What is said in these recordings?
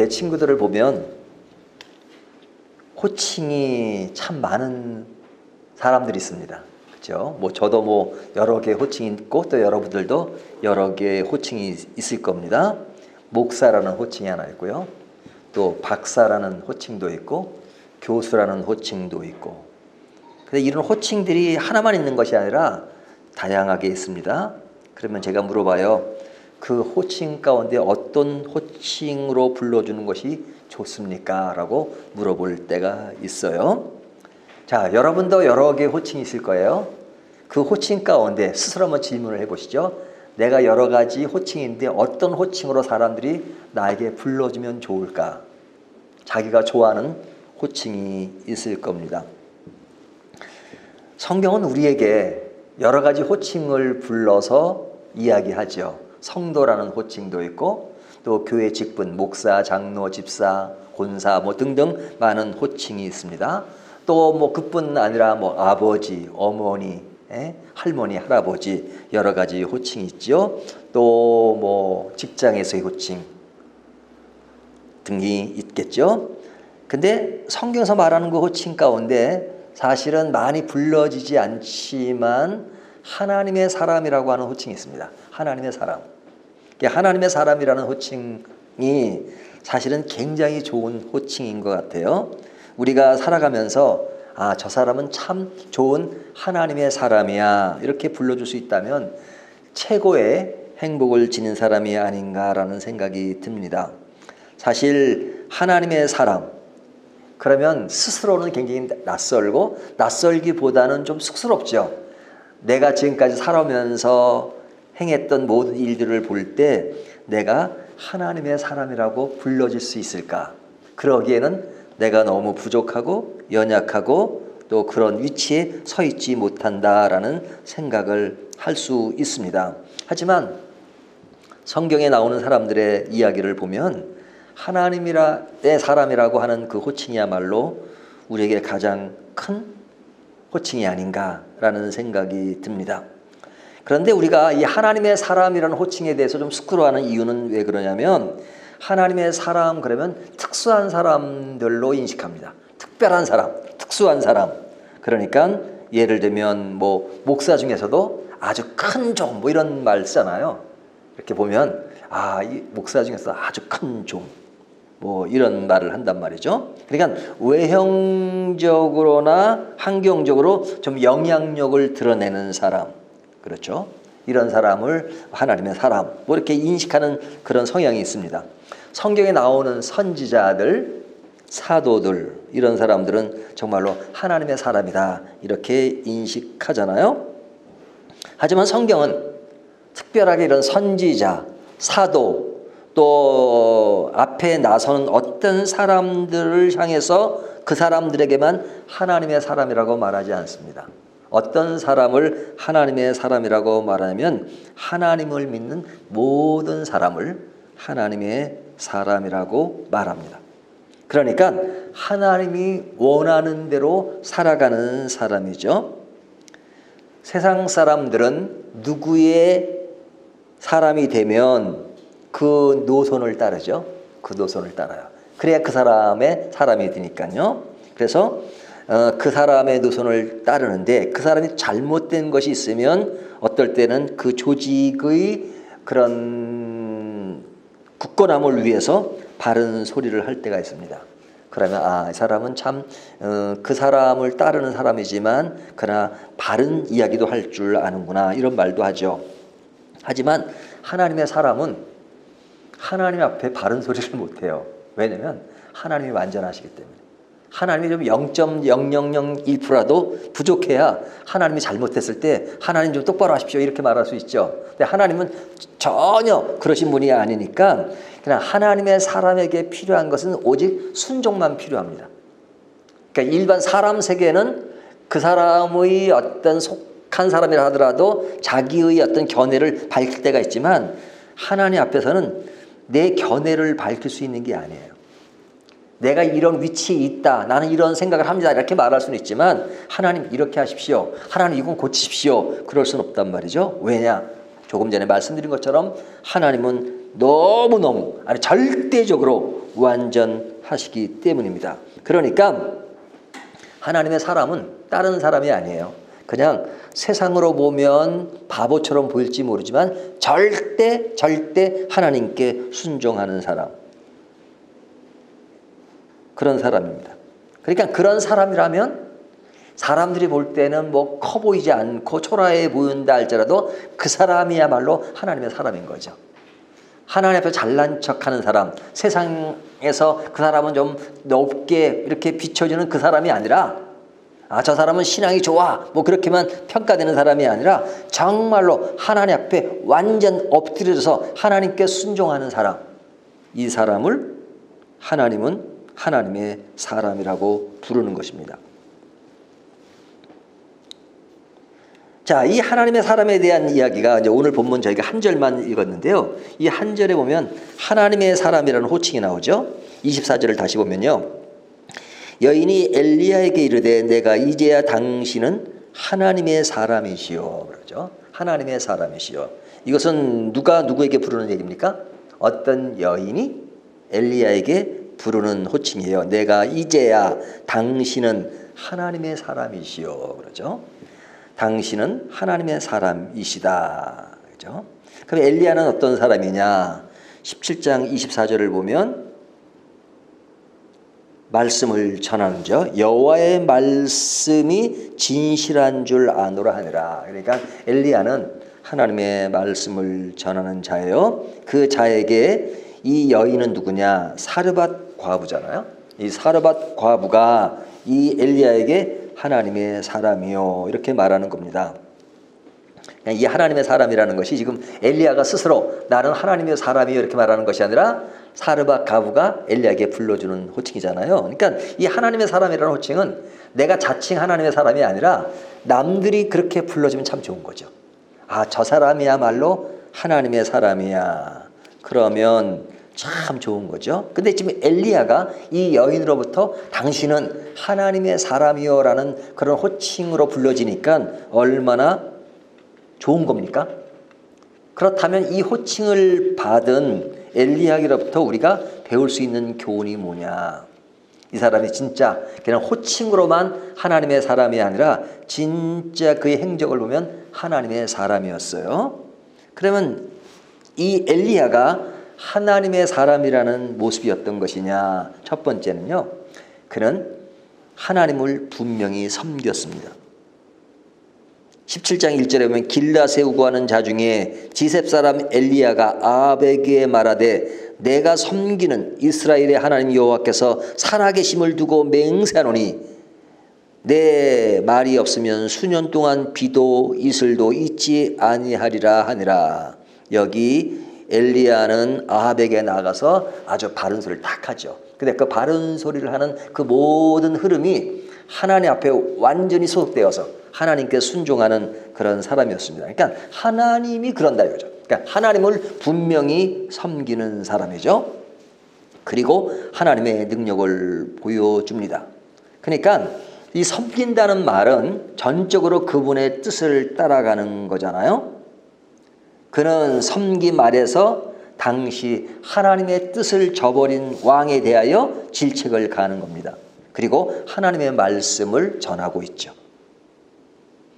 제 친구들을 보면 호칭이 참 많은 사람들이 있습니다. 그렇죠? 뭐 저도 뭐 여러 개의 호칭이 있고 또 여러분들도 여러 개의 호칭이 있을 겁니다. 목사라는 호칭이 하나 있고요. 또 박사라는 호칭도 있고 교수라는 호칭도 있고. 근데 이런 호칭들이 하나만 있는 것이 아니라 다양하게 있습니다. 그러면 제가 물어봐요. 그 호칭 가운데 어떤 호칭으로 불러주는 것이 좋습니까? 라고 물어볼 때가 있어요. 자, 여러분도 여러 개의 호칭이 있을 거예요. 그 호칭 가운데 스스로 한번 질문을 해보시죠. 내가 여러 가지 호칭인데 어떤 호칭으로 사람들이 나에게 불러주면 좋을까? 자기가 좋아하는 호칭이 있을 겁니다. 성경은 우리에게 여러 가지 호칭을 불러서 이야기하죠. 성도라는 호칭도 있고 또 교회 직분, 목사, 장로, 집사, 권사 뭐 등등 많은 호칭이 있습니다. 또 뭐 그뿐 아니라 뭐 아버지, 어머니, 할머니, 할아버지 여러 가지 호칭이 있죠. 또 뭐 직장에서의 호칭 등이 있겠죠. 근데 성경에서 말하는 그 호칭 가운데 사실은 많이 불러지지 않지만 하나님의 사람이라고 하는 호칭이 있습니다. 하나님의 사람. 하나님의 사람이라는 호칭이 사실은 굉장히 좋은 호칭인 것 같아요. 우리가 살아가면서 아, 저 사람은 참 좋은 하나님의 사람이야 이렇게 불러줄 수 있다면 최고의 행복을 지닌 사람이 아닌가라는 생각이 듭니다. 사실 하나님의 사람 그러면 스스로는 굉장히 낯설고 낯설기보다는 좀 쑥스럽죠. 내가 지금까지 살아오면서 행했던 모든 일들을 볼 때 내가 하나님의 사람이라고 불러질 수 있을까? 그러기에는 내가 너무 부족하고 연약하고 또 그런 위치에 서 있지 못한다라는 생각을 할 수 있습니다. 하지만 성경에 나오는 사람들의 이야기를 보면 하나님의 사람이라고 하는 그 호칭이야말로 우리에게 가장 큰 호칭이 아닌가라는 생각이 듭니다. 그런데 우리가 이 하나님의 사람이라는 호칭에 대해서 좀 쑥스러워하는 이유는 왜 그러냐면 하나님의 사람 그러면 특수한 사람들로 인식합니다. 특별한 사람, 특수한 사람. 그러니까 예를 들면 뭐 목사 중에서도 아주 큰 종 뭐 이런 말 쓰잖아요. 이렇게 보면 아, 이 목사 중에서 아주 큰 종 뭐 이런 말을 한단 말이죠. 그러니까 외형적으로나 환경적으로 좀 영향력을 드러내는 사람. 그렇죠. 이런 사람을 하나님의 사람 뭐 이렇게 인식하는 그런 성향이 있습니다. 성경에 나오는 선지자들, 사도들 이런 사람들은 정말로 하나님의 사람이다 이렇게 인식하잖아요. 하지만 성경은 특별하게 이런 선지자, 사도 또 앞에 나서는 어떤 사람들을 향해서 그 사람들에게만 하나님의 사람이라고 말하지 않습니다. 어떤 사람을 하나님의 사람이라고 말하냐면 하나님을 믿는 모든 사람을 하나님의 사람이라고 말합니다. 그러니까 하나님이 원하는 대로 살아가는 사람이죠. 세상 사람들은 누구의 사람이 되면 그 노선을 따르죠. 그 노선을 따라요. 그래야 그 사람의 사람이 되니까요. 그래서 그 사람의 노선을 따르는데 그 사람이 잘못된 것이 있으면 어떨 때는 그 조직의 그런 굳건함을 위해서 바른 소리를 할 때가 있습니다. 그러면 아, 이 사람은 참 그 사람을 따르는 사람이지만 그러나 바른 이야기도 할 줄 아는구나 이런 말도 하죠. 하지만 하나님의 사람은 하나님 앞에 바른 소리를 못해요. 왜냐하면 하나님이 완전하시기 때문에. 하나님이 좀 0.0001%라도 부족해야 하나님이 잘못했을 때 하나님 좀 똑바로 하십시오 이렇게 말할 수 있죠. 근데 하나님은 전혀 그러신 분이 아니니까 그냥 하나님의 사람에게 필요한 것은 오직 순종만 필요합니다. 그러니까 일반 사람 세계는 그 사람의 어떤 속한 사람이라 하더라도 자기의 어떤 견해를 밝힐 때가 있지만 하나님 앞에서는 내 견해를 밝힐 수 있는 게 아니에요. 내가 이런 위치에 있다. 나는 이런 생각을 합니다. 이렇게 말할 수는 있지만 하나님 이렇게 하십시오. 하나님 이건 고치십시오. 그럴 수는 없단 말이죠. 왜냐? 조금 전에 말씀드린 것처럼 하나님은 너무너무 아니 절대적으로 완전하시기 때문입니다. 그러니까 하나님의 사람은 다른 사람이 아니에요. 그냥 세상으로 보면 바보처럼 보일지 모르지만 절대 하나님께 순종하는 사람, 그런 사람입니다. 그러니까 그런 사람이라면 사람들이 볼 때는 뭐 커 보이지 않고 초라해 보인다 할지라도 그 사람이야말로 하나님의 사람인 거죠. 하나님 앞에 잘난 척하는 사람, 세상에서 그 사람은 좀 높게 이렇게 비춰지는 그 사람이 아니라, 저 사람은 신앙이 좋아, 뭐 그렇게만 평가되는 사람이 아니라 정말로 하나님 앞에 완전 엎드려져서 하나님께 순종하는 사람, 이 사람을 하나님은 하나님의 사람이라고 부르는 것입니다. 자, 이 하나님의 사람에 대한 이야기가 이제 오늘 본문 저희가 한 절만 읽었는데요. 이 한 절에 보면 하나님의 사람이라는 호칭이 나오죠. 24절을 다시 보면요. 여인이 엘리야에게 이르되 내가 이제야 당신은 하나님의 사람이시오. 그러죠. 하나님의 사람이시오. 이것은 누가 누구에게 부르는 얘기입니까? 어떤 여인이 엘리야에게 부르는 호칭이에요. 내가 이제야 당신은 하나님의 사람이시오. 그러죠. 당신은 하나님의 사람이시다. 그죠? 그럼 엘리야는 어떤 사람이냐? 17장 24절을 보면 말씀을 전하는죠. 여호와의 말씀이 진실한 줄 아노라 하니라. 그러니까 엘리야는 하나님의 말씀을 전하는 자예요. 그 자에게 이 여인은 누구냐? 사르밧 과부잖아요. 이 사르밧 과부가 이 엘리야에게 하나님의 사람이요, 이렇게 말하는 겁니다. 이 하나님의 사람이라는 것이 지금 엘리야가 스스로 나는 하나님의 사람이요 이렇게 말하는 것이 아니라 사르밧 과부가 엘리야에게 불러주는 호칭이잖아요. 그러니까 이 하나님의 사람이라는 호칭은 내가 자칭 하나님의 사람이 아니라 남들이 그렇게 불러주면 참 좋은 거죠. 저 사람이야말로 하나님의 사람이야. 그러면 참 좋은 거죠. 근데 지금 엘리야가 이 여인으로부터 당신은 하나님의 사람이요라는 그런 호칭으로 불러지니까 얼마나 좋은 겁니까? 그렇다면 이 호칭을 받은 엘리야에게로부터 우리가 배울 수 있는 교훈이 뭐냐? 이 사람이 진짜 그냥 호칭으로만 하나님의 사람이 아니라 진짜 그의 행적을 보면 하나님의 사람이었어요. 그러면 이 엘리야가 하나님의 사람이라는 모습이 어떤 것이냐? 첫 번째는요, 그는 하나님을 분명히 섬겼습니다. 17장 1절에 보면 길라 세우고 하는 자 중에 지셉 사람 엘리야가 아합에게 말하되 내가 섬기는 이스라엘의 하나님 여호와께서 살아계심을 두고 맹세하노니 내 말이 없으면 수년 동안 비도 이슬도 있지 아니하리라 하니라. 여기 엘리야는 아합에게 나가서 아주 바른 소리를 딱 하죠. 근데 그 바른 소리를 하는 그 모든 흐름이 하나님 앞에 완전히 소속되어서 하나님께 순종하는 그런 사람이었습니다. 그러니까 하나님이 그런다 이거죠. 그러니까 하나님을 분명히 섬기는 사람이죠. 그리고 하나님의 능력을 보여줍니다. 그러니까 이 섬긴다는 말은 전적으로 그분의 뜻을 따라가는 거잖아요. 그는 섬김 아래서 당시 하나님의 뜻을 저버린 왕에 대하여 질책을 가하는 겁니다. 그리고 하나님의 말씀을 전하고 있죠.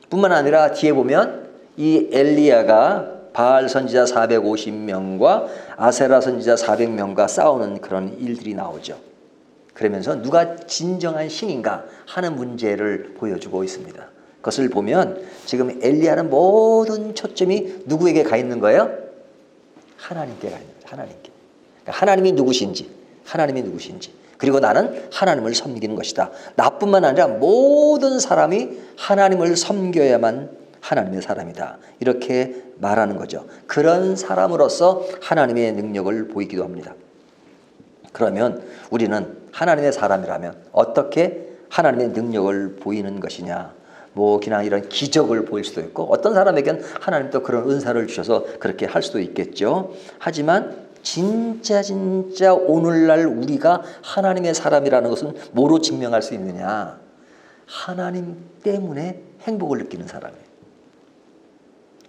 뿐만 아니라 뒤에 보면 이 엘리야가 바알 선지자 450명과 아세라 선지자 400명과 싸우는 그런 일들이 나오죠. 그러면서 누가 진정한 신인가 하는 문제를 보여주고 있습니다. 그것을 보면 지금 엘리야는 모든 초점이 누구에게 가 있는 거예요? 하나님께 가 있는 거예요. 하나님께. 그러니까 하나님이 누구신지 그리고 나는 하나님을 섬기는 것이다. 나뿐만 아니라 모든 사람이 하나님을 섬겨야만 하나님의 사람이다. 이렇게 말하는 거죠. 그런 사람으로서 하나님의 능력을 보이기도 합니다. 그러면 우리는 하나님의 사람이라면 어떻게 하나님의 능력을 보이는 것이냐? 뭐 그냥 이런 기적을 보일 수도 있고 어떤 사람에겐 하나님 또 그런 은사를 주셔서 그렇게 할 수도 있겠죠. 하지만 진짜 오늘날 우리가 하나님의 사람이라는 것은 뭐로 증명할 수 있느냐? 하나님 때문에 행복을 느끼는 사람이에요.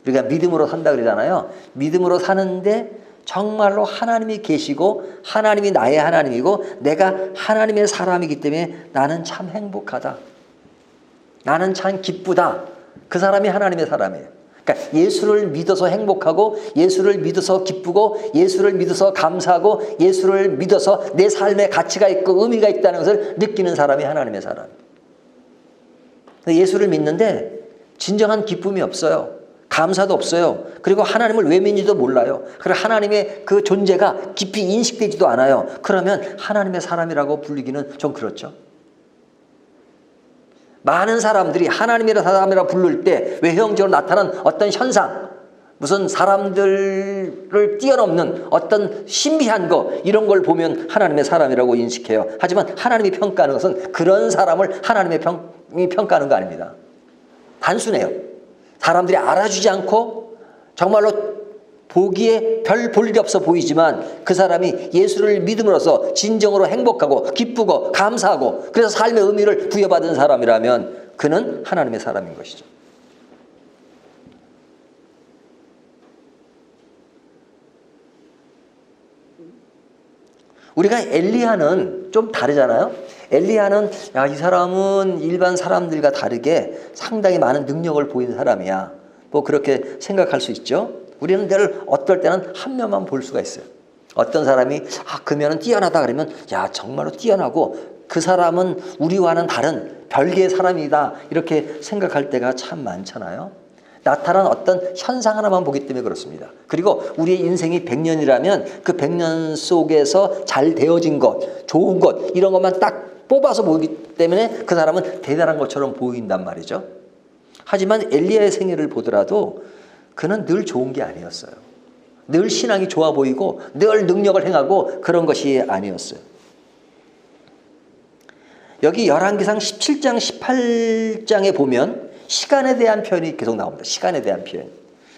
우리가 믿음으로 산다 그러잖아요. 믿음으로 사는데 정말로 하나님이 계시고 하나님이 나의 하나님이고 내가 하나님의 사람이기 때문에 나는 참 행복하다. 나는 참 기쁘다. 그 사람이 하나님의 사람이에요. 그러니까 예수를 믿어서 행복하고 예수를 믿어서 기쁘고 예수를 믿어서 감사하고 예수를 믿어서 내 삶에 가치가 있고 의미가 있다는 것을 느끼는 사람이 하나님의 사람. 예수를 믿는데 진정한 기쁨이 없어요. 감사도 없어요. 그리고 하나님을 왜 믿는지도 몰라요. 그리고 하나님의 그 존재가 깊이 인식되지도 않아요. 그러면 하나님의 사람이라고 불리기는 좀 그렇죠. 많은 사람들이 하나님의 사람이라고 부를 때 외형적으로 나타난 어떤 현상, 무슨 사람들을 뛰어넘는 어떤 신비한 거 이런 걸 보면 하나님의 사람이라고 인식해요. 하지만 하나님이 평가하는 것은 그런 사람을 하나님이 평가하는 거 아닙니다. 단순해요. 사람들이 알아주지 않고 정말로 보기에 별 볼 일이 없어 보이지만 그 사람이 예수를 믿음으로써 진정으로 행복하고 기쁘고 감사하고 그래서 삶의 의미를 부여받은 사람이라면 그는 하나님의 사람인 것이죠. 우리가 엘리야는 좀 다르잖아요. 엘리야는 이 사람은 일반 사람들과 다르게 상당히 많은 능력을 보인 사람이야. 뭐 그렇게 생각할 수 있죠. 우리는 늘 어떨 때는 한 면만 볼 수가 있어요. 어떤 사람이 그면은 뛰어나다 그러면 정말로 뛰어나고 그 사람은 우리와는 다른 별개의 사람이다 이렇게 생각할 때가 참 많잖아요. 나타난 어떤 현상 하나만 보기 때문에 그렇습니다. 그리고 우리의 인생이 100년이라면 그 100년 속에서 잘 되어진 것, 좋은 것 이런 것만 딱 뽑아서 보기 때문에 그 사람은 대단한 것처럼 보인단 말이죠. 하지만 엘리야의 생애를 보더라도 그는 늘 좋은 게 아니었어요. 늘 신앙이 좋아 보이고 늘 능력을 행하고 그런 것이 아니었어요. 여기 열왕기상 17장 18장에 보면 시간에 대한 표현이 계속 나옵니다. 시간에 대한 표현.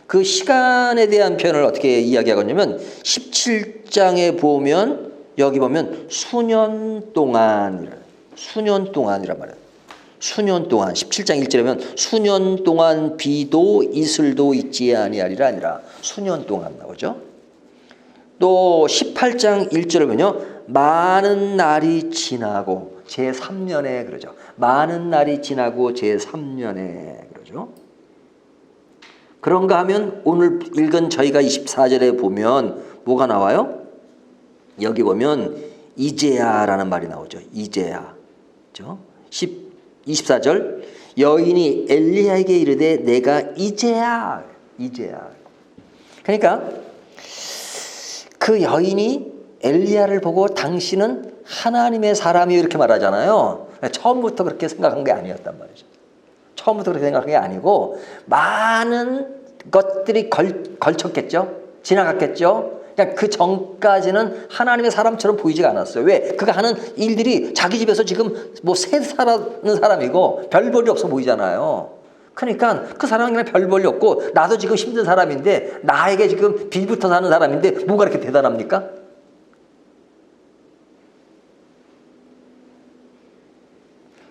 그 시간에 대한 표현을 어떻게 이야기하겠냐면 17장에 보면 여기 보면 수년 동안이란 말이에요. 수년 동안 17장 1절에 보면 수년 동안 비도 이슬도 있지 아니하리라 아니라 수년 동안 나오죠. 또 18장 1절에 보면요. 많은 날이 지나고 제3년에 그러죠. 많은 날이 지나고 제3년에 그러죠. 그런가 하면 오늘 읽은 저희가 24절에 보면 뭐가 나와요? 여기 보면 이제야라는 말이 나오죠. 이제야. 그렇죠? 24절 여인이 엘리야에게 이르되 내가 이제야. 그러니까 그 여인이 엘리야를 보고 당신은 하나님의 사람이요 이렇게 말하잖아요. 처음부터 그렇게 생각한 게 아니었단 말이죠. 처음부터 그렇게 생각한 게 아니고 많은 것들이 걸쳤겠죠. 지나갔겠죠. 그러니까 그 전까지는 하나님의 사람처럼 보이지가 않았어요. 왜? 그가 하는 일들이 자기 집에서 지금 뭐 새 살아는 사람이고 별 볼이 없어 보이잖아요. 그러니까 그 사람은 그냥 별 볼이 없고 나도 지금 힘든 사람인데 나에게 지금 빌부터 사는 사람인데 뭐가 그렇게 대단합니까?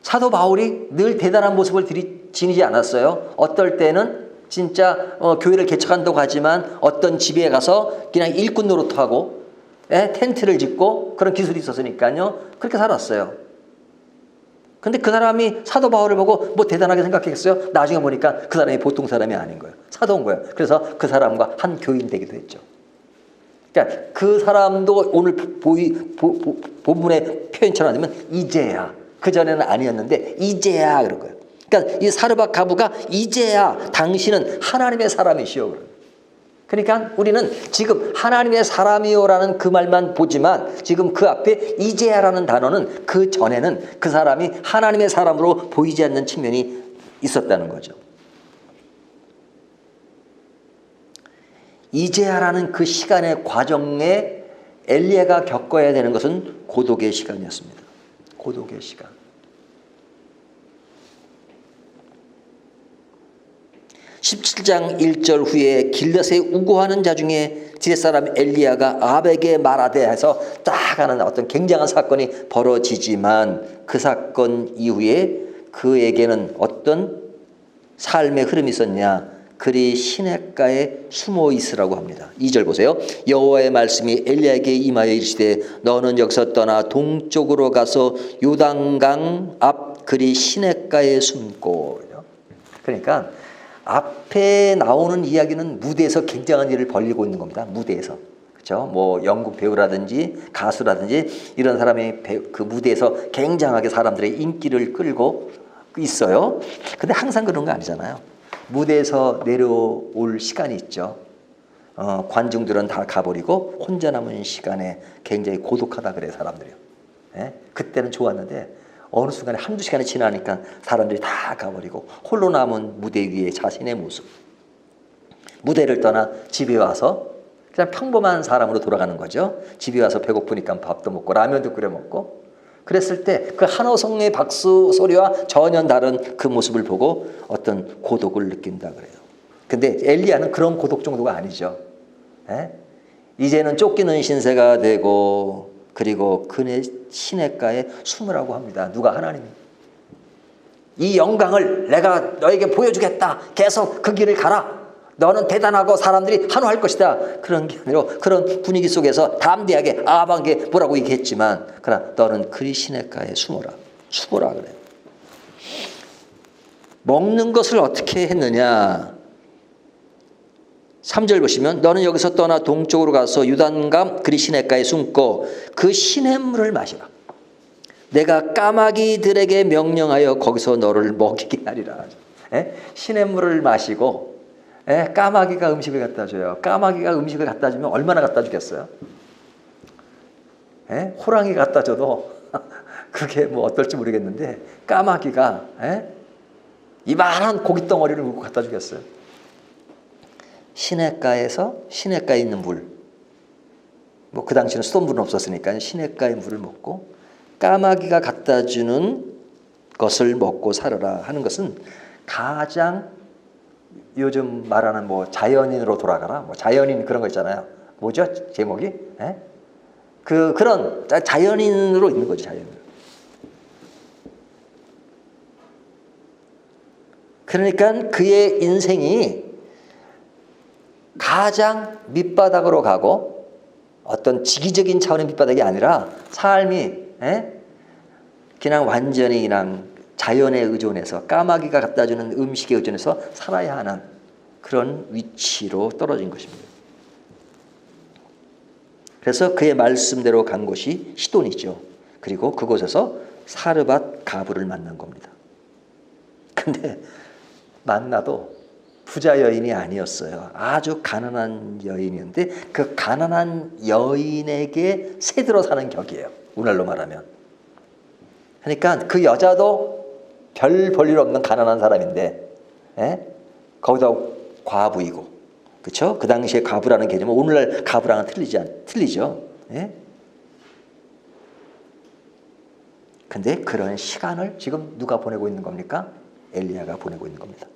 사도 바울이 늘 대단한 모습을 지니지 않았어요. 어떨 때는 진짜 교회를 개척한다고 하지만 어떤 집에 가서 그냥 일꾼 노릇하고 텐트를 짓고 그런 기술이 있었으니까요. 그렇게 살았어요. 근데 그 사람이 사도 바울을 보고 뭐 대단하게 생각했어요? 나중에 보니까 그 사람이 보통 사람이 아닌 거예요. 사도인 거예요. 그래서 그 사람과 한 교인 되기도 했죠. 그러니까 그 사람도 오늘 본문의 표현처럼 하면 이제야. 그전에는 아니었는데 이제야 그런 거예요. 그러니까 이 사르밧 가부가 이제야 당신은 하나님의 사람이시오. 그러니까 우리는 지금 하나님의 사람이요라는 그 말만 보지만 지금 그 앞에 이제야라는 단어는 그 전에는 그 사람이 하나님의 사람으로 보이지 않는 측면이 있었다는 거죠. 이제야라는 그 시간의 과정에 엘리야가 겪어야 되는 것은 고독의 시간이었습니다. 고독의 시간. 17장 1절 후에 길앗에 우고하는 자 중에 디렛사람 엘리야가 아합에게 말하되 해서 딱 하는 어떤 굉장한 사건이 벌어지지만 그 사건 이후에 그에게는 어떤 삶의 흐름이 있었냐. 그리 시냇가에 숨어 있으라고 합니다. 2절 보세요. 여호와의 말씀이 엘리야에게 임하여 이르시되 너는 여기서 떠나 동쪽으로 가서 요단강 앞 그리 시냇가에 숨고. 그러니까 앞에 나오는 이야기는 무대에서 굉장한 일을 벌이고 있는 겁니다. 무대에서. 그렇죠? 뭐 연극 배우라든지 가수라든지 이런 사람이 그 무대에서 굉장하게 사람들의 인기를 끌고 있어요. 근데 항상 그런 거 아니잖아요. 무대에서 내려올 시간이 있죠. 관중들은 다 가버리고 혼자 남은 시간에 굉장히 고독하다 그래요, 사람들이요. 예? 그때는 좋았는데 어느 순간에 한두 시간이 지나니까 사람들이 다 가버리고 홀로 남은 무대 위에 자신의 모습. 무대를 떠나 집에 와서 그냥 평범한 사람으로 돌아가는 거죠. 집에 와서 배고프니까 밥도 먹고 라면도 끓여 먹고. 그랬을 때 그 한호성의 박수 소리와 전혀 다른 그 모습을 보고 어떤 고독을 느낀다 그래요. 근데 엘리야는 그런 고독 정도가 아니죠. 예? 이제는 쫓기는 신세가 되고 그리고 그네 시냇가에 숨으라고 합니다. 누가? 하나님이. 이 영광을 내가 너에게 보여주겠다. 계속 그 길을 가라. 너는 대단하고 사람들이 환호할 것이다. 그런 게 아니라 그런 분위기 속에서 담대하게 아방게 뭐라고 얘기했지만 그러나 너는 그리 시냇가에 숨어라. 숨어라 그래요. 먹는 것을 어떻게 했느냐. 3절 보시면 너는 여기서 떠나 동쪽으로 가서 유단강 그리 시냇가에 숨고 그 시냇물을 마시라. 내가 까마귀들에게 명령하여 거기서 너를 먹이게 하리라. 예? 시냇물을 마시고 예? 까마귀가 음식을 갖다 줘요. 까마귀가 음식을 갖다 주면 얼마나 갖다 주겠어요? 예? 호랑이 갖다 줘도 그게 뭐 어떨지 모르겠는데 까마귀가 예? 이만한 고깃 덩어리를 물고 갖다 주겠어요. 시냇가에 있는 물, 뭐 그 당시는 수돗물은 없었으니까 시냇가의 물을 먹고 까마귀가 갖다 주는 것을 먹고 살아라 하는 것은 가장 요즘 말하는 뭐 자연인으로 돌아가라, 뭐 자연인 그런 거 있잖아요. 뭐죠 제목이? 예? 그런 자연인으로 있는 거죠, 자연인. 그러니까 그의 인생이 가장 밑바닥으로 가고 어떤 지기적인 차원의 밑바닥이 아니라 삶이 그냥 완전히 그냥 자연에 의존해서 까마귀가 갖다 주는 음식에 의존해서 살아야 하는 그런 위치로 떨어진 것입니다. 그래서 그의 말씀대로 간 곳이 시돈이죠. 그리고 그곳에서 사르밧 가브를 만난 겁니다. 근데 만나도 부자 여인이 아니었어요. 아주 가난한 여인이었는데 그 가난한 여인에게 새들어 사는 격이에요. 오늘날로 말하면. 그러니까 그 여자도 별 볼일 없는 가난한 사람인데 거기다 과부이고 그렇죠? 그 당시에 과부라는 개념은 오늘날 과부랑은 틀리죠. 근데 그런 시간을 지금 누가 보내고 있는 겁니까? 엘리야가 보내고 있는 겁니다.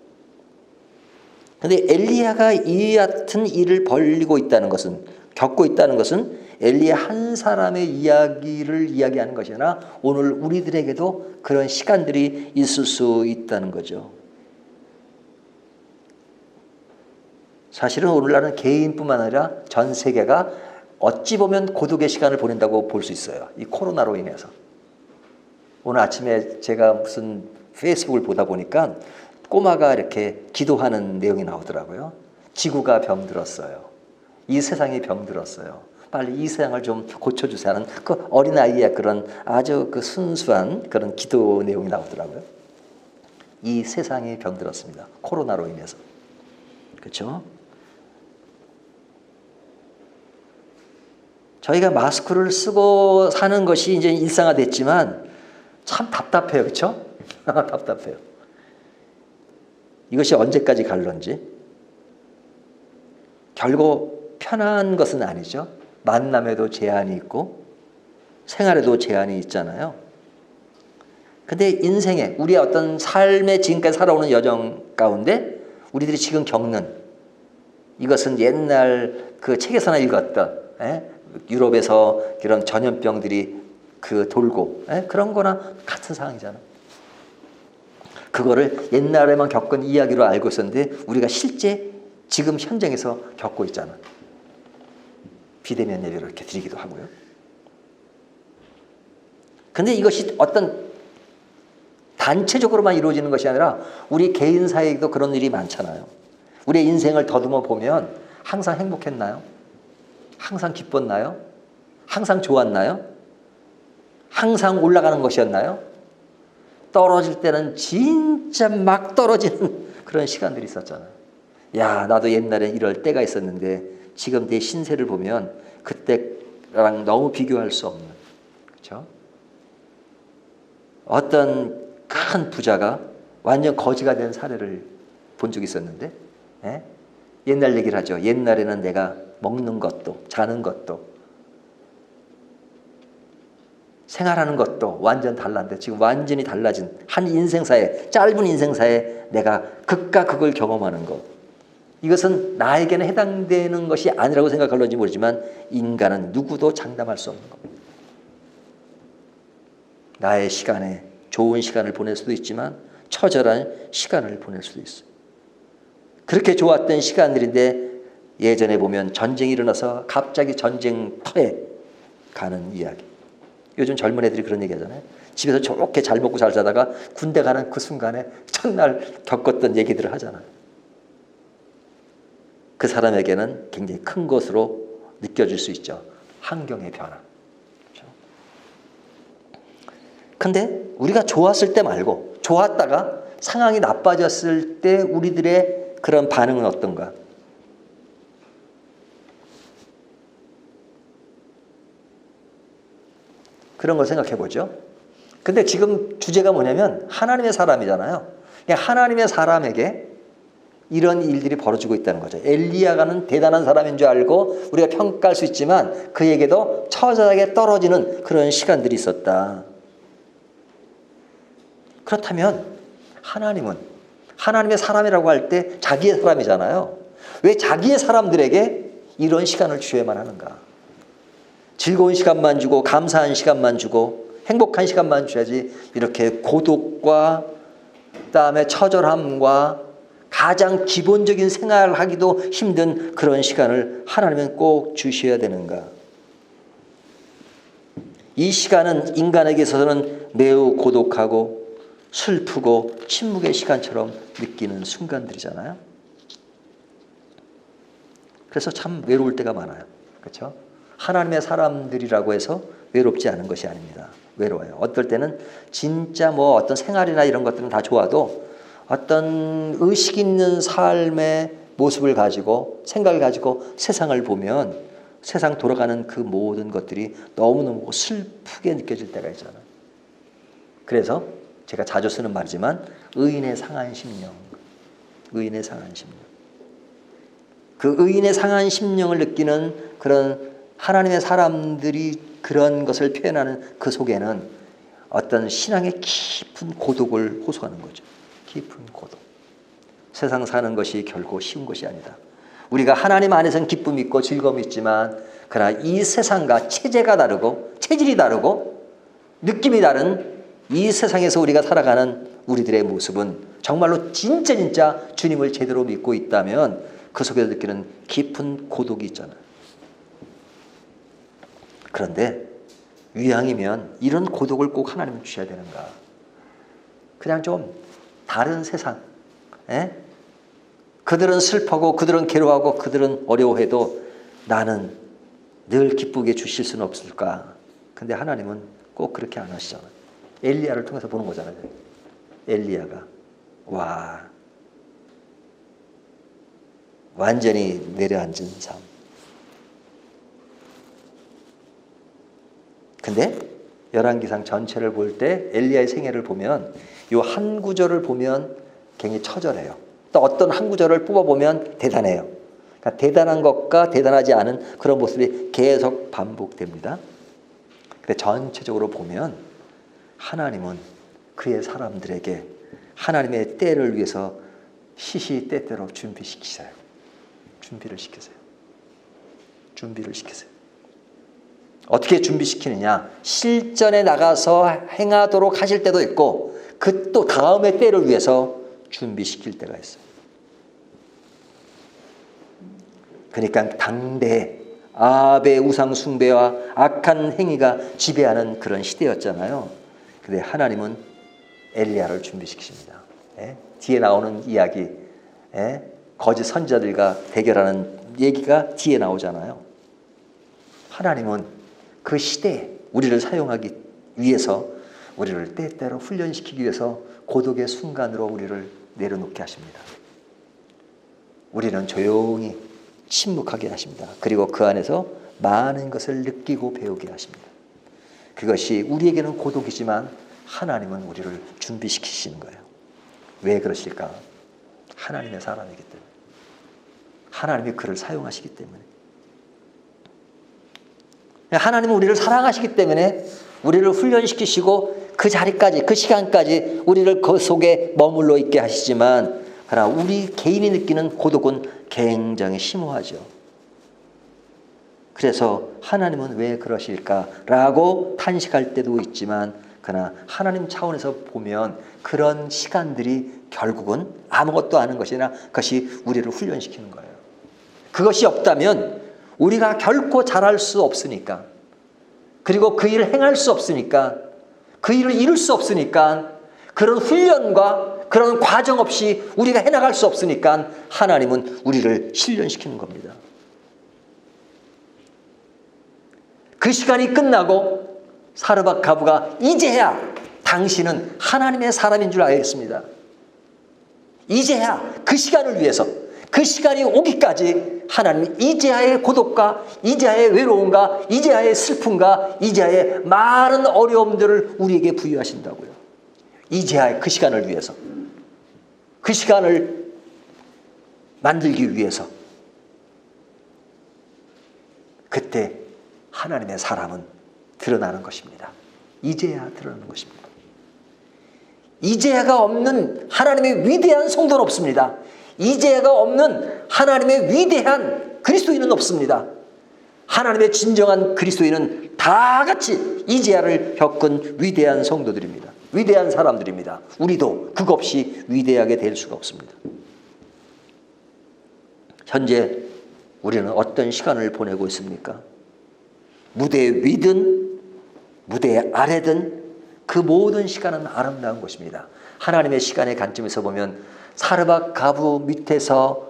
근데 엘리야가 이 같은 일을 벌이고 있다는 것은, 겪고 있다는 것은 엘리야 한 사람의 이야기를 이야기하는 것이 아니라 오늘 우리들에게도 그런 시간들이 있을 수 있다는 거죠. 사실은 오늘날은 개인뿐만 아니라 전 세계가 어찌 보면 고독의 시간을 보낸다고 볼 수 있어요. 이 코로나로 인해서. 오늘 아침에 제가 무슨 페이스북을 보다 보니까 꼬마가 이렇게 기도하는 내용이 나오더라고요. 지구가 병들었어요. 이 세상이 병들었어요. 빨리 이 세상을 좀 고쳐주세요 하는 그 어린아이의 그런 아주 그 순수한 그런 기도 내용이 나오더라고요. 이 세상이 병들었습니다. 코로나로 인해서. 그렇죠? 저희가 마스크를 쓰고 사는 것이 이제 일상화됐지만 참 답답해요. 그렇죠? 답답해요. 이것이 언제까지 갈런지. 결국 편한 것은 아니죠. 만남에도 제한이 있고 생활에도 제한이 있잖아요. 근데 인생에 우리의 어떤 삶의 지금까지 살아오는 여정 가운데 우리들이 지금 겪는 이것은 옛날 그 책에서나 읽었던 유럽에서 이런 전염병들이 그 돌고 그런 거나 같은 상황이잖아. 그거를 옛날에만 겪은 이야기로 알고 있었는데 우리가 실제 지금 현장에서 겪고 있잖아. 비대면 예배를 이렇게 드리기도 하고요. 근데 이것이 어떤 단체적으로만 이루어지는 것이 아니라 우리 개인 사이에도 그런 일이 많잖아요. 우리의 인생을 더듬어 보면 항상 행복했나요? 항상 기뻤나요? 항상 좋았나요? 항상 올라가는 것이었나요? 떨어질 때는 진짜 막 떨어지는 그런 시간들이 있었잖아요. 야, 나도 옛날에 이럴 때가 있었는데 지금 내 신세를 보면 그때랑 너무 비교할 수 없는, 그렇죠? 어떤 큰 부자가 완전 거지가 된 사례를 본 적이 있었는데, 예? 옛날 얘기를 하죠. 옛날에는 내가 먹는 것도 자는 것도 생활하는 것도 완전 달랐는데 지금 완전히 달라진 한 인생사에, 짧은 인생사에 내가 극과 극을 경험하는 것, 이것은 나에게는 해당되는 것이 아니라고 생각할런지 모르지만 인간은 누구도 장담할 수 없는 겁니다. 나의 시간에 좋은 시간을 보낼 수도 있지만 처절한 시간을 보낼 수도 있어요. 그렇게 좋았던 시간들인데 예전에 보면 전쟁이 일어나서 갑자기 전쟁터에 가는 이야기. 요즘 젊은 애들이 그런 얘기 하잖아요. 집에서 좋게 잘 먹고 잘 자다가 군대 가는 그 순간에 첫날 겪었던 얘기들을 하잖아요. 그 사람에게는 굉장히 큰 것으로 느껴질 수 있죠. 환경의 변화. 그렇죠? 근데 우리가 좋았을 때 말고 좋았다가 상황이 나빠졌을 때 우리들의 그런 반응은 어떤가? 그런 걸 생각해 보죠. 근데 지금 주제가 뭐냐면 하나님의 사람이잖아요. 하나님의 사람에게 이런 일들이 벌어지고 있다는 거죠. 엘리야가는 대단한 사람인 줄 알고 우리가 평가할 수 있지만 그에게도 처절하게 떨어지는 그런 시간들이 있었다. 그렇다면 하나님은 하나님의 사람이라고 할 때 자기의 사람이잖아요. 왜 자기의 사람들에게 이런 시간을 주어야만 하는가? 즐거운 시간만 주고 감사한 시간만 주고 행복한 시간만 줘야지 이렇게 고독과 그다음에 처절함과 가장 기본적인 생활하기도 힘든 그런 시간을 하나님은 꼭 주셔야 되는가? 이 시간은 인간에게 있어서는 매우 고독하고 슬프고 침묵의 시간처럼 느끼는 순간들이잖아요. 그래서 참 외로울 때가 많아요. 그렇죠? 하나님의 사람들이라고 해서 외롭지 않은 것이 아닙니다. 외로워요. 어떨 때는 진짜 뭐 어떤 생활이나 이런 것들은 다 좋아도 어떤 의식 있는 삶의 모습을 가지고 생각을 가지고 세상을 보면 세상 돌아가는 그 모든 것들이 너무너무 슬프게 느껴질 때가 있잖아요. 그래서 제가 자주 쓰는 말이지만 의인의 상한 심령, 의인의 상한 심령. 그 의인의 상한 심령을 느끼는 그런 하나님의 사람들이 그런 것을 표현하는 그 속에는 어떤 신앙의 깊은 고독을 호소하는 거죠. 깊은 고독. 세상 사는 것이 결코 쉬운 것이 아니다. 우리가 하나님 안에서는 기쁨이 있고 즐거움이 있지만 그러나 이 세상과 체제가 다르고 체질이 다르고 느낌이 다른 이 세상에서 우리가 살아가는 우리들의 모습은 정말로 진짜 주님을 제대로 믿고 있다면 그 속에서 느끼는 깊은 고독이 있잖아요. 그런데 이왕이면 이런 고독을 꼭 하나님은 주셔야 되는가? 그냥 좀 다른 세상, 그들은 슬퍼하고 그들은 괴로워하고 그들은 어려워해도 나는 늘 기쁘게 주실 수는 없을까? 근데 하나님은 꼭 그렇게 안 하시잖아요. 엘리야를 통해서 보는 거잖아요. 엘리야가 와 완전히 내려앉은 삶. 근데 열왕기상 전체를 볼 때 엘리야의 생애를 보면 이 한 구절을 보면 굉장히 처절해요. 또 어떤 한 구절을 뽑아보면 대단해요. 그러니까 대단한 것과 대단하지 않은 그런 모습이 계속 반복됩니다. 근데 전체적으로 보면 하나님은 그의 사람들에게 하나님의 때를 위해서 시시때때로 준비시키세요. 준비를 시키세요. 어떻게 준비시키느냐? 실전에 나가서 행하도록 하실 때도 있고 그 또 다음의 때를 위해서 준비시킬 때가 있어요. 그러니까 당대 아합의 우상 숭배와 악한 행위가 지배하는 그런 시대였잖아요. 근데 하나님은 엘리야를 준비시키십니다. 예? 뒤에 나오는 이야기, 예? 거짓 선지자들과 대결하는 얘기가 뒤에 나오잖아요. 하나님은 그 시대에 우리를 사용하기 위해서, 우리를 때때로 훈련시키기 위해서 고독의 순간으로 우리를 내려놓게 하십니다. 우리는 조용히 침묵하게 하십니다. 그리고 그 안에서 많은 것을 느끼고 배우게 하십니다. 그것이 우리에게는 고독이지만 하나님은 우리를 준비시키시는 거예요. 왜 그러실까? 하나님의 사람이기 때문에. 하나님이 그를 사용하시기 때문에. 하나님은 우리를 사랑하시기 때문에 우리를 훈련시키시고 그 자리까지, 그 시간까지 우리를 그 속에 머물러 있게 하시지만, 그러나 우리 개인이 느끼는 고독은 굉장히 심오하죠. 그래서 하나님은 왜 그러실까라고 탄식할 때도 있지만, 그러나 하나님 차원에서 보면 그런 시간들이 결국은 아무것도 아닌 것이 아니라 그것이 우리를 훈련시키는 거예요. 그것이 없다면 우리가 결코 잘할 수 없으니까, 그리고 그 일을 행할 수 없으니까, 그 일을 이룰 수 없으니까, 그런 훈련과 그런 과정 없이 우리가 해나갈 수 없으니까 하나님은 우리를 실련시키는 겁니다. 그 시간이 끝나고 사르밧 가부가 이제야 당신은 하나님의 사람인 줄 알겠습니다. 이제야 그 시간을 위해서, 그 시간이 오기까지 하나님이 이제야의 고독과 이제야의 외로움과 이제야의 슬픔과 이제야의 많은 어려움들을 우리에게 부여하신다고요. 이제야 그 시간을 위해서, 그 시간을 만들기 위해서. 그때 하나님의 사람은 드러나는 것입니다. 이제야 드러나는 것입니다. 이제야가 없는 하나님의 위대한 성도는 없습니다. 이제야가 없는 하나님의 위대한 그리스도인은 없습니다. 하나님의 진정한 그리스도인은 다 같이 이제야를 겪은 위대한 성도들입니다. 위대한 사람들입니다. 우리도 그거 없이 위대하게 될 수가 없습니다. 현재 우리는 어떤 시간을 보내고 있습니까? 무대 위든 무대 아래든 그 모든 시간은 아름다운 것입니다. 하나님의 시간의 관점에서 보면 사르밧 가부 밑에서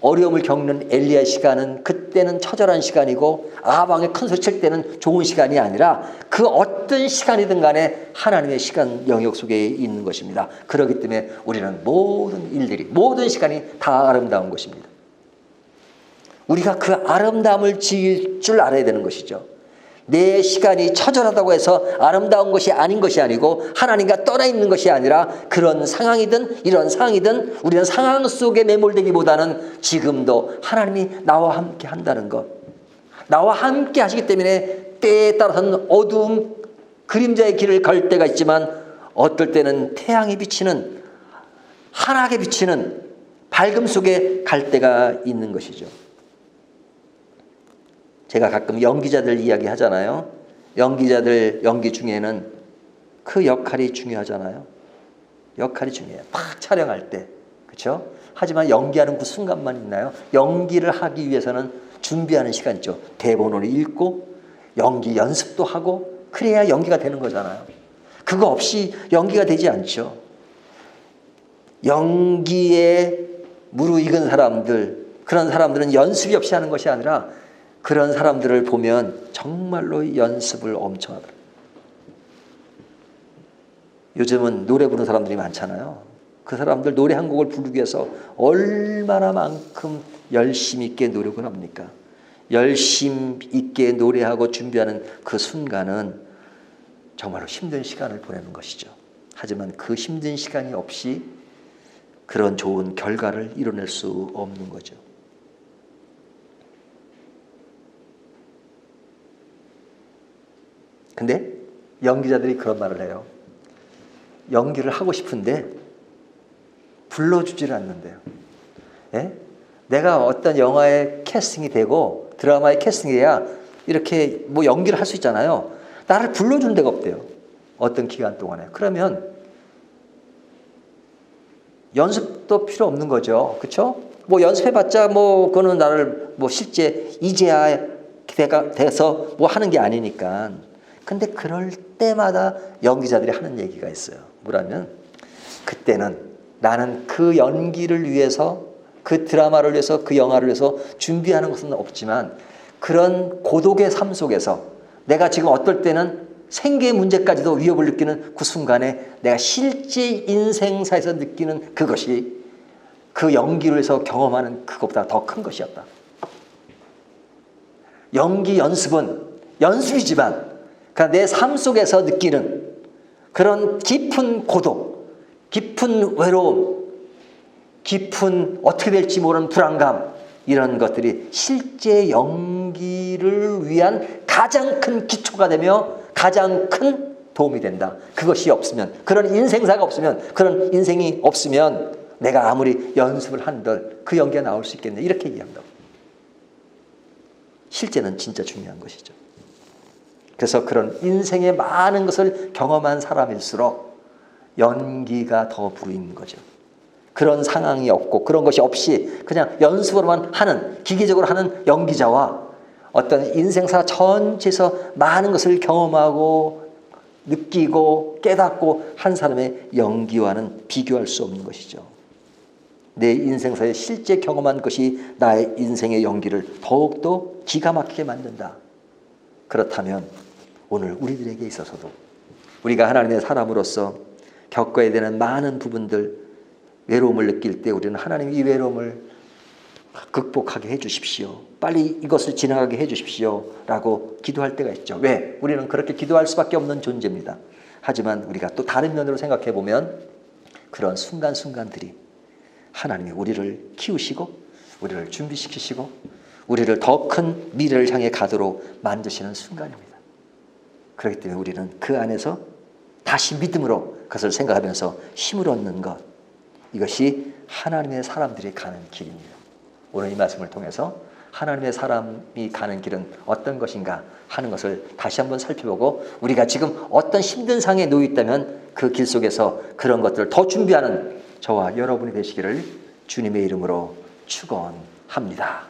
어려움을 겪는 엘리야 시간은 그때는 처절한 시간이고 아합 왕의 큰 소리 칠 때는 좋은 시간이 아니라 그 어떤 시간이든 간에 하나님의 시간 영역 속에 있는 것입니다. 그렇기 때문에 우리는 모든 일들이, 모든 시간이 다 아름다운 것입니다. 우리가 그 아름다움을 지을 줄 알아야 되는 것이죠. 내 시간이 처절하다고 해서 아름다운 것이 아닌 것이 아니고 하나님과 떠나 있는 것이 아니라 그런 상황이든 이런 상황이든 우리는 상황 속에 매몰되기보다는 지금도 하나님이 나와 함께 한다는 것, 나와 함께 하시기 때문에 때에 따라서는 어두운 그림자의 길을 갈 때가 있지만 어떨 때는 태양이 비치는, 환하게 비치는 밝음 속에 갈 때가 있는 것이죠. 제가 가끔 연기자들 이야기 하잖아요. 연기자들 연기 중에는 그 역할이 중요하잖아요. 역할이 중요해요. 막 촬영할 때. 그렇죠? 하지만 연기하는 그 순간만 있나요? 연기를 하기 위해서는 준비하는 시간 있죠. 대본을 읽고 연기 연습도 하고 그래야 연기가 되는 거잖아요. 그거 없이 연기가 되지 않죠. 연기에 무르익은 사람들, 그런 사람들은 연습이 없이 하는 것이 아니라 그런 사람들을 보면 정말로 연습을 엄청 하더라고요. 요즘은 노래 부르는 사람들이 많잖아요. 그 사람들 노래 한 곡을 부르기 위해서 얼마나만큼 열심 있게 노력을 합니까? 열심 있게 노래하고 준비하는 그 순간은 정말로 힘든 시간을 보내는 것이죠. 하지만 그 힘든 시간이 없이 그런 좋은 결과를 이뤄낼 수 없는 거죠. 근데 연기자들이 그런 말을 해요. 연기를 하고 싶은데 불러주지를 않는데요. 예? 내가 어떤 영화에 캐스팅이 되고 드라마에 캐스팅이 돼야 이렇게 뭐 연기를 할 수 있잖아요. 나를 불러준 데가 없대요. 어떤 기간 동안에. 그러면 연습도 필요 없는 거죠. 그렇죠? 뭐 연습해봤자 뭐 그거는 나를 뭐 실제 이제야 돼서 뭐 하는 게 아니니까. 근데 그럴 때마다 연기자들이 하는 얘기가 있어요. 뭐라면 그때는 나는 그 연기를 위해서 그 드라마를 위해서 그 영화를 위해서 준비하는 것은 없지만 그런 고독의 삶 속에서 내가 지금 어떨 때는 생계의 문제까지도 위협을 느끼는 그 순간에 내가 실제 인생사에서 느끼는 그것이 그 연기를 해서 경험하는 그것보다 더 큰 것이었다. 연기 연습은 연습이지만 내 삶 속에서 느끼는 그런 깊은 고독, 깊은 외로움, 깊은 어떻게 될지 모르는 불안감, 이런 것들이 실제 연기를 위한 가장 큰 기초가 되며 가장 큰 도움이 된다. 그것이 없으면, 그런 인생사가 없으면, 그런 인생이 없으면 내가 아무리 연습을 한들 그 연기가 나올 수 있겠네. 이렇게 얘기합니다. 실제는 진짜 중요한 것이죠. 그래서 그런 인생의 많은 것을 경험한 사람일수록 연기가 더 부르는 거죠. 그런 상황이 없고 그런 것이 없이 그냥 연습으로만 하는, 기계적으로 하는 연기자와 어떤 인생사 전체에서 많은 것을 경험하고 느끼고 깨닫고 한 사람의 연기와는 비교할 수 없는 것이죠. 내 인생사에 실제 경험한 것이 나의 인생의 연기를 더욱더 기가 막히게 만든다. 그렇다면 오늘 우리들에게 있어서도 우리가 하나님의 사람으로서 겪어야 되는 많은 부분들, 외로움을 느낄 때 우리는 하나님 이 외로움을 극복하게 해주십시오. 빨리 이것을 지나가게 해주십시오. 라고 기도할 때가 있죠. 왜? 우리는 그렇게 기도할 수밖에 없는 존재입니다. 하지만 우리가 또 다른 면으로 생각해 보면 그런 순간순간들이 하나님이 우리를 키우시고 우리를 준비시키시고 우리를 더 큰 미래를 향해 가도록 만드시는 순간입니다. 그렇기 때문에 우리는 그 안에서 다시 믿음으로 그것을 생각하면서 힘을 얻는 것, 이것이 하나님의 사람들이 가는 길입니다. 오늘 이 말씀을 통해서 하나님의 사람이 가는 길은 어떤 것인가 하는 것을 다시 한번 살펴보고 우리가 지금 어떤 힘든 상황에 놓여 있다면 그 길 속에서 그런 것들을 더 준비하는 저와 여러분이 되시기를 주님의 이름으로 축원합니다.